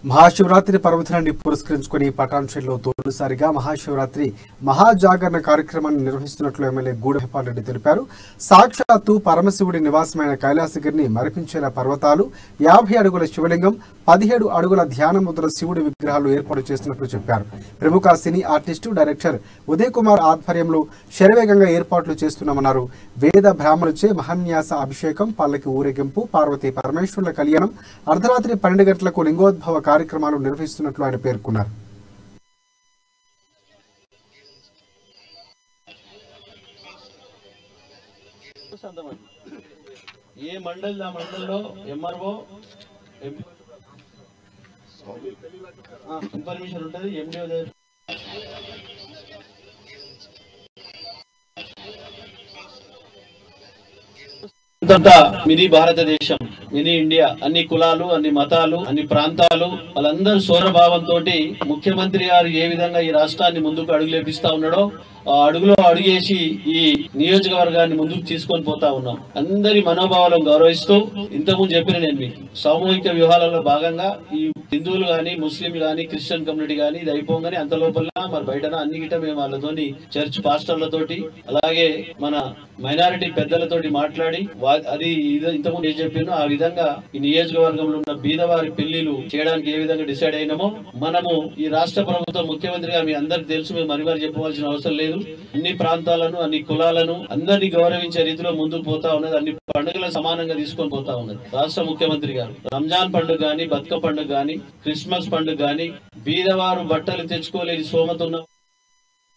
మహాశివరాత్రి పర్వదినాన్ని పురస్కరించుకుని పటాన్చెరులో తొలిసారిగా మహాశివరాత్రి మహాజాగరణ కార్యక్రమాన్ని నిర్వహిస్తున్నట్లు ఎమ్మెల్యే గూడెం రెడ్డి తెలిపారు. సాక్షాత్తు పరమశివుడి నివాసమైన కైలాసగిరిని మరిపించేలా పర్వతాలు, 50 అడుగుల శివలింగం, 17 అడుగుల ధ్యాన ముద్ర శివుడి విగ్రహాలు ఏర్పాటు చేస్తున్నట్లు చెప్పారు. ప్రముఖ సినీ ఆర్టిస్టు డైరెక్టర్ ఉదయ్ కుమార్ ఆధ్వర్యంలో శరవేగంగా ఏర్పాట్లు చేస్తున్నామన్నారు. వేద బ్రాహ్మణులచే మహాన్యాస అభిషేకం, పల్లకి ఊరేగింపు, పార్వతీ పరమేశ్వరుల కళ్యాణం, అర్ధరాత్రి 12 గంటలకు లింగోద్భవ కార్యక్రమాలు నిర్వహిస్తున్నట్లు ఆయన పేర్కొన్నారు. ఏ మండల్ ఆ మండల్లో ఎంఆర్ఓ ఇన్ఫర్మేషన్ ఉంటుంది. ఎండిఓ మినీ భారతదేశం, మినీ ఇండియా, అన్ని కులాలు, అన్ని మతాలు, అన్ని ప్రాంతాలు వాళ్ళందరూ సోదరభావంతో ముఖ్యమంత్రి గారు ఏ విధంగా ఈ రాష్ట్రాన్ని ముందుకు అడుగులేపిస్తా ఉన్నాడో ఆ అడుగులో అడుగేసి ఈ నియోజకవర్గాన్ని ముందుకు తీసుకొని పోతా ఉన్నాం. అందరి మనోభావాలను గౌరవిస్తూ ఇంతకుముందు చెప్పిన నేను మీకు సామూహిక వ్యూహాలలో భాగంగా ఈ హిందువులు గాని, ముస్లింలు గాని, క్రిస్టియన్ కమ్యూనిటీ గాని ఇది అయిపోగానే అంత లోపల మరి బయట అన్ని గిట్ట మేము వాళ్ళతోని చర్చ్ పాస్టర్లతోటి అలాగే మన మైనారిటీ పెద్దలతోటి మాట్లాడి అది ఇంతకుముందు ఏం చెప్పాను ఆ విధంగా ఈ నియోజకవర్గంలో ఉన్న బీదవారి పెళ్లిలు చేయడానికి ఏ విధంగా డిసైడ్ అయినామో మనము ఈ రాష్ట్ర ప్రభుత్వం ముఖ్యమంత్రిగా మీ అందరికి తెలుసు, మేము మరి చెప్పవలసిన అవసరం లేదు. అన్ని ప్రాంతాలను, అన్ని కులాలను అందరినీ గౌరవించే రీతిలో ముందుకు పోతా ఉన్నది. అన్ని పండుగలను సమానంగా తీసుకొని పోతా ఉన్నది రాష్ట్ర ముఖ్యమంత్రి గారు. రంజాన్ పండుగ గాని, బతుక పండుగ గాని, క్రిస్మస్ పండుగ గాని, బీదవారు బట్టలు తెచ్చుకోలేని స్తోమత ఉన్న